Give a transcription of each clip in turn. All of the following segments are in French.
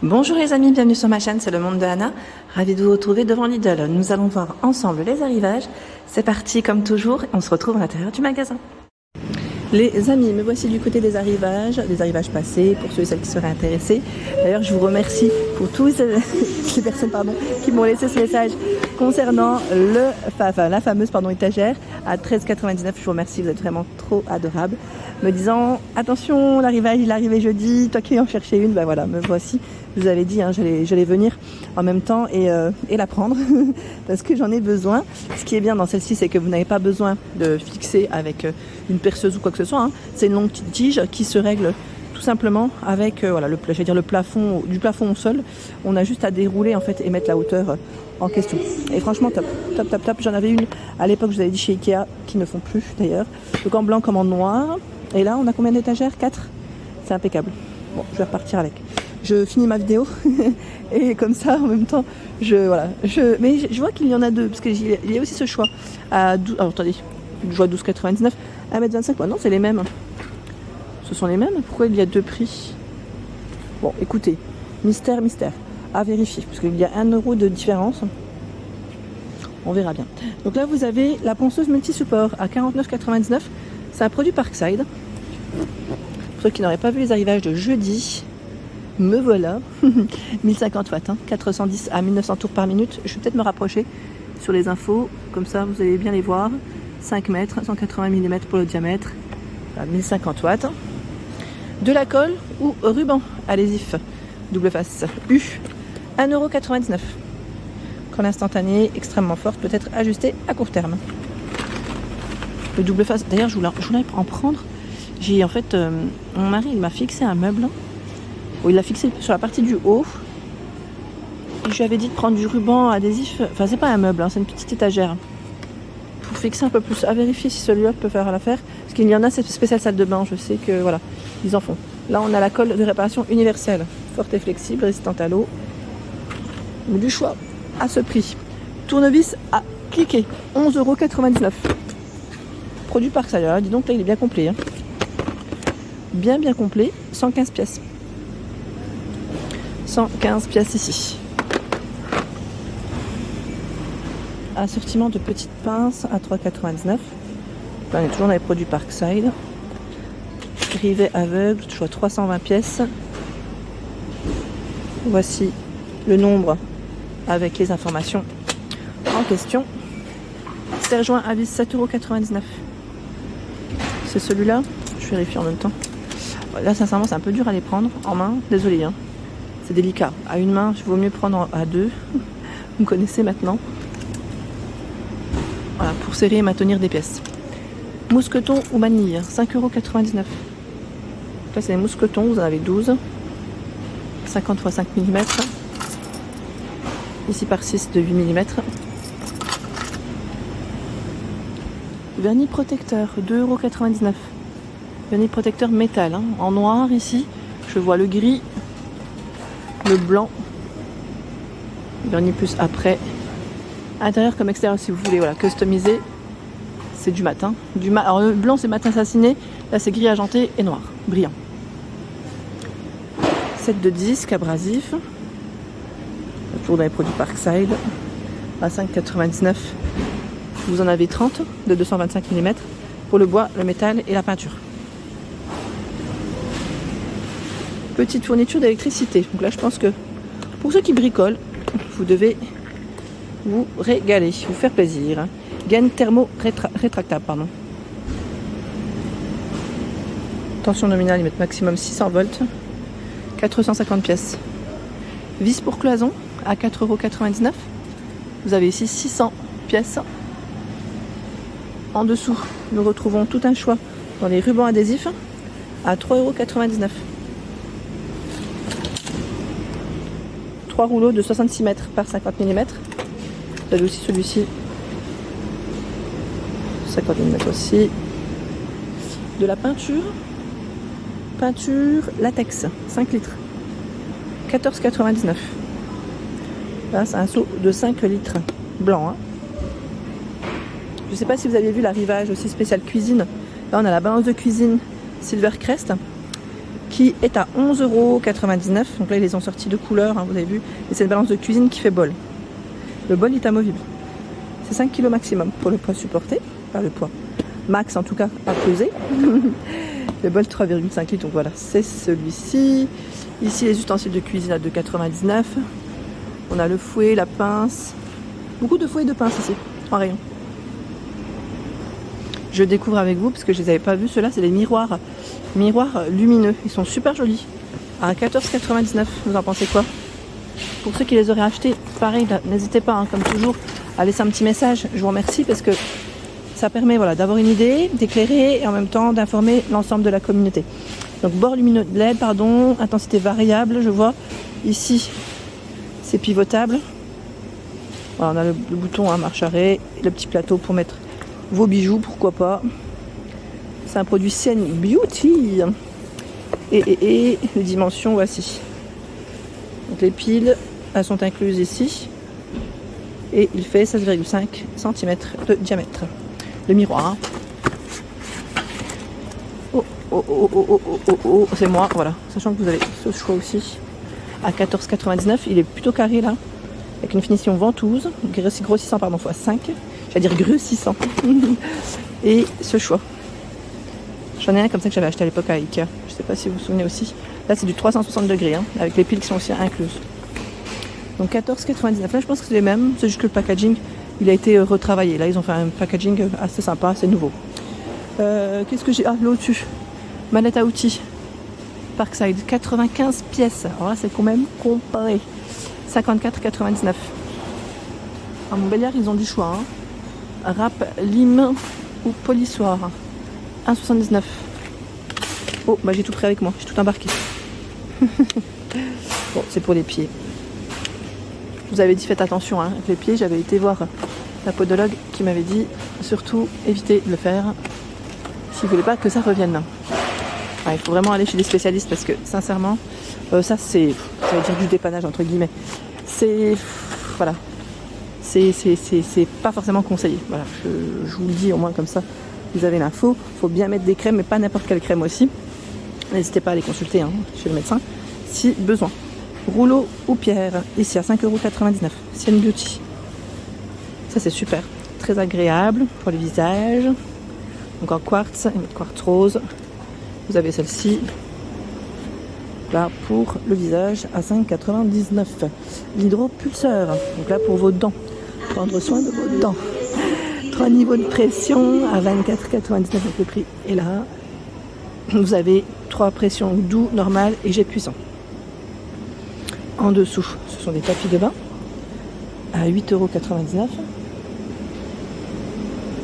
Bonjour les amis, bienvenue sur ma chaîne, c'est le monde de Anna. Ravie de vous retrouver devant Lidl. Nous allons voir ensemble les arrivages. C'est parti comme toujours, on se retrouve à l'intérieur du magasin. Les amis, me voici du côté des arrivages passés, pour ceux et celles qui seraient intéressés. D'ailleurs, je vous remercie pour tous les personnes qui m'ont laissé ce message concernant la fameuse étagère à 13,99 €. Je vous remercie, vous êtes vraiment trop adorables. Me disant, attention, l'arrivage, il est arrivé jeudi, toi qui en cherchais une, ben voilà, me voici. Je vous avais dit, j'allais venir en même temps et la prendre parce que j'en ai besoin. Ce qui est bien dans celle-ci, c'est que vous n'avez pas besoin de fixer avec une perceuse ou quoi que ce soit. C'est une longue petite tige qui se règle tout simplement avec le plafond, du plafond au sol. On a juste à dérouler en fait et mettre la hauteur en question. Et franchement top. J'en avais une à l'époque, je vous avais dit chez Ikea, qui ne font plus d'ailleurs. Donc en blanc comme en noir. Et là, on a combien d'étagères? 4. C'est impeccable. Bon, je vais repartir avec. Je finis ma vidéo et comme ça, en même temps, mais je vois qu'il y en a deux, parce qu'il y a aussi ce choix à 12. Alors attendez, je vois 12,99, 1,25 m. Non, c'est les mêmes. Ce sont les mêmes. Pourquoi il y a deux prix? Bon, écoutez, mystère, à vérifier, parce qu'il y a 1 € de différence. On verra bien. Donc là, vous avez la ponceuse multi-support à 49,99 €. C'est un produit Parkside. Pour ceux qui n'auraient pas vu les arrivages de jeudi, me voilà. 1050 watts, 410 à 1900 tours par minute. Je vais peut-être me rapprocher sur les infos, comme ça vous allez bien les voir. 5 mètres, 180 mm pour le diamètre, 1050 watts. De la colle ou ruban adhésif, double face U, 1,99 €. Colle instantanée, extrêmement forte, peut être ajustée à court terme. Le double face, d'ailleurs je voulais en prendre. J'ai en fait, mon mari il m'a fixé un meuble. Il l'a fixé sur la partie du haut. Et je lui avais dit de prendre du ruban adhésif. Enfin, c'est pas un meuble, c'est une petite étagère. Pour fixer un peu plus. À vérifier si celui-là peut faire l'affaire. Parce qu'il y en a, c'est spécial salle de bain. Je sais que voilà, ils en font. Là, on a la colle de réparation universelle. Forte et flexible, résistante à l'eau. Du choix à ce prix. Tournevis à cliquer. 11,99 €. Produit Parkside. Alors, dis donc, là, il est bien complet. Bien complet. 115 pièces. 115 pièces ici. Assortiment de petites pinces à 3,99 €. Là, on est toujours dans les produits Parkside. Rivet aveugle, choix 320 pièces. Voici le nombre avec les informations en question. Serre-joint à vis 7,99 €. C'est celui-là. Je vérifie en même temps. Là, sincèrement, c'est un peu dur à les prendre en main. Désolé. C'est délicat. À une main, il vaut mieux prendre à deux. Vous me connaissez maintenant. Voilà, pour serrer et maintenir des pièces. Mousqueton ou manille, 5,99 €. Là, c'est les mousquetons, vous en avez 12. 50 x 5 mm. Ici par 6 de 8 mm. Vernis protecteur, 2,99 €. Vernis protecteur métal, en noir ici. Je vois le gris. Le blanc, vernis plus après, intérieur comme extérieur si vous voulez, voilà, customiser, c'est du matin. Alors le blanc c'est matin assassiné, là c'est gris argenté et noir, brillant. Set de disques abrasifs, toujours dans les produits Parkside, à 5,99 €. Vous en avez 30 de 225 mm pour le bois, le métal et la peinture. Petite fourniture d'électricité. Donc là, je pense que pour ceux qui bricolent, vous devez vous régaler, vous faire plaisir. Gaine thermo-rétractable, Tension nominale, ils mettent maximum 600 volts. 450 pièces. Vis pour cloison à 4,99 €. Vous avez ici 600 pièces. En dessous, nous retrouvons tout un choix dans les rubans adhésifs à 3,99 €. 3 rouleaux de 66 mètres par 50 mm. Vous avez aussi celui-ci. 50 mm aussi. De la peinture. Peinture latex, 5 litres. 14,99 €. Là, c'est un seau de 5 litres. Blanc. Je ne sais pas si vous avez vu l'arrivage aussi spécial cuisine. Là, on a la balance de cuisine Silvercrest prix est à 11,99 €. Donc là, ils les ont sortis de couleurs, hein, vous avez vu. Et c'est une balance de cuisine qui fait bol. Le bol est amovible. C'est 5 kg maximum pour le poids supporté. Pas le poids max, en tout cas, à peser. Le bol 3,5 litres. Donc voilà, c'est celui-ci. Ici, les ustensiles de cuisine à 2,99 €. On a le fouet, la pince. Beaucoup de fouets et de pinces ici, en rayon. Je découvre avec vous parce que je les avais pas vus. Ceux-là, c'est des miroirs lumineux. Ils sont super jolis. À 14,99 €. Vous en pensez quoi? Pour ceux qui les auraient achetés, pareil, n'hésitez pas, hein, comme toujours, à laisser un petit message. Je vous remercie parce que ça permet d'avoir une idée, d'éclairer et en même temps d'informer l'ensemble de la communauté. Donc bord lumineux de LED, intensité variable, je vois. Ici, c'est pivotable. Voilà, on a le bouton à marche arrêt, le petit plateau pour mettre vos bijoux, pourquoi pas. C'est un produit Sienne Beauty. Et les dimensions, voici. Donc les piles, elles sont incluses ici. Et il fait 16,5 cm de diamètre. Le miroir. Oh, c'est moi, voilà. Sachant que vous avez ce choix aussi. À 14,99 €, il est plutôt carré là. Avec une finition ventouse, grossissant x 5. J'allais dire grossissant. Et ce choix. J'en ai un comme ça que j'avais acheté à l'époque à Ikea. Je sais pas si vous vous souvenez aussi. Là c'est du 360 degrés, hein, avec les piles qui sont aussi incluses. Donc 14,99 €. Là je pense que c'est les mêmes. C'est juste que le packaging il a été retravaillé. Là ils ont fait un packaging assez sympa, c'est nouveau. Qu'est-ce que j'ai? Ah, le au-dessus. Manette à outils. Parkside, 95 pièces. Alors là c'est quand même comparé. 54,99 €. À Montbéliard, ils ont du choix. Hein. Râpe, lime ou polissoir. 1,79 €. Oh, bah j'ai tout pris avec moi. J'ai tout embarqué. Bon, c'est pour les pieds. Je vous avais dit, faites attention, hein, avec les pieds. J'avais été voir la podologue qui m'avait dit, surtout, évitez de le faire si vous ne voulez pas que ça revienne. Ouais, il faut vraiment aller chez des spécialistes parce que, sincèrement, ça veut dire du dépannage, entre guillemets. C'est pas forcément conseillé. Voilà, je vous le dis au moins comme ça, vous avez l'info. Il faut bien mettre des crèmes, mais pas n'importe quelle crème aussi. N'hésitez pas à les consulter, hein, chez le médecin si besoin. Rouleau ou pierre, ici à 5,99 €. Sienne Beauty. Ça c'est super, très agréable pour le visage. Donc en quartz, quartz rose. Vous avez celle-ci. Là pour le visage à 5,99 €. L'hydropulseur, donc là pour vos dents, prendre soin de vos dents. 3 niveaux de pression à 24,99 €, donc le prix est là. Vous avez 3 pressions, doux, normal et jet puissant. En dessous, ce sont des tapis de bain à 8,99 €.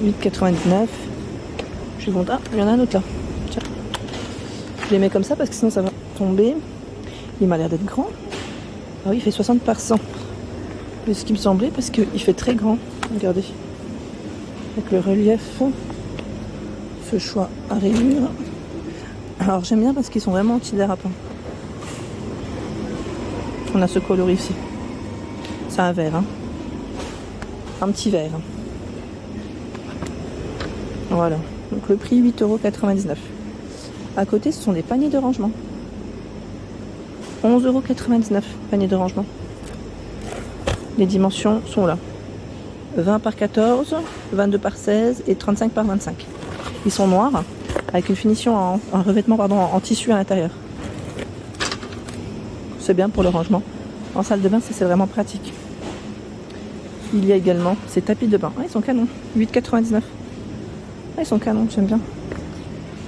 8,99 €. Je suis contente. Il y en a un autre là. Tiens. Je les mets comme ça parce que sinon ça va tomber. Il m'a l'air d'être grand. Ah oui, il fait 60 par 100. C'est ce qui me semblait parce qu'il fait très grand. Regardez. Avec le relief. Ce choix à rayures. Alors j'aime bien parce qu'ils sont vraiment antidérapants. On a ce coloris ici. C'est un vert. Hein. Un petit vert. Voilà. Donc le prix 8,99 €. À côté, ce sont des paniers de rangement. 11,99 €, panier de rangement. Les dimensions sont là. 20 par 14, 22 par 16 et 35 par 25. Ils sont noirs, avec une finition en revêtement en tissu à l'intérieur. C'est bien pour le rangement. En salle de bain, ça c'est vraiment pratique. Il y a également ces tapis de bain. Ah, ils sont canons. 8,99 €. Ah, ils sont canons, j'aime bien.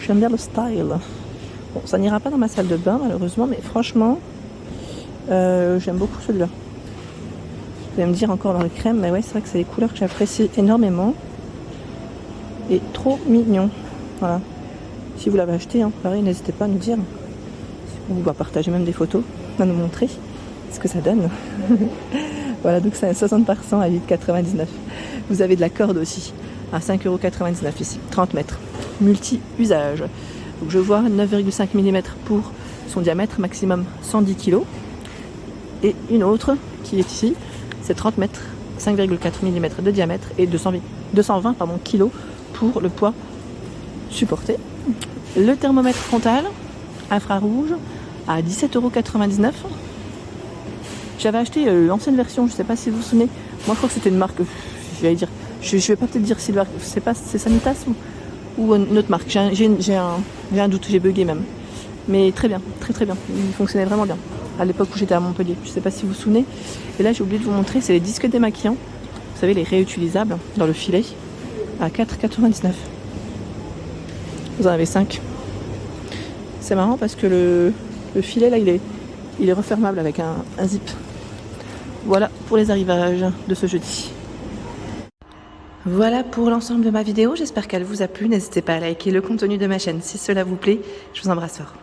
J'aime bien le style. Bon, ça n'ira pas dans ma salle de bain malheureusement, mais franchement, j'aime beaucoup celui-là. Vous allez me dire encore dans les crèmes, mais ouais, c'est vrai que c'est des couleurs que j'apprécie énormément. Et trop mignon. Voilà. Si vous l'avez acheté, hein, pareil, n'hésitez pas à nous dire. On va partager même des photos, à nous montrer ce que ça donne. Voilà, donc c'est un 60 par 100 à 8,99 €. Vous avez de la corde aussi, à 5,99 € ici, 30 mètres. Multi-usage. Donc je vois 9,5 mm pour son diamètre, maximum 110 kg. Et une autre qui est ici, c'est 30 mètres, 5,4 mm de diamètre et 220 kg pour le poids supporté. Le thermomètre frontal infrarouge à 17,99 €. J'avais acheté l'ancienne version, je sais pas si vous vous souvenez. Moi je crois que c'était une marque, je vais dire, je vais pas peut-être dire Silver, c'est pas, c'est Sanitas ou une autre marque. J'ai un doute, j'ai bugué même. Mais très bien, très bien. Il fonctionnait vraiment bien. À l'époque où j'étais à Montpellier, je sais pas si vous vous souvenez. Et là j'ai oublié de vous montrer, c'est les disques démaquillants. Vous savez, les réutilisables dans le filet à 4,99 €. Vous en avez 5. C'est marrant parce que le filet là il est refermable avec un zip. Voilà pour les arrivages de ce jeudi. Voilà pour l'ensemble de ma vidéo, j'espère qu'elle vous a plu. N'hésitez pas à liker le contenu de ma chaîne si cela vous plaît. Je vous embrasse fort.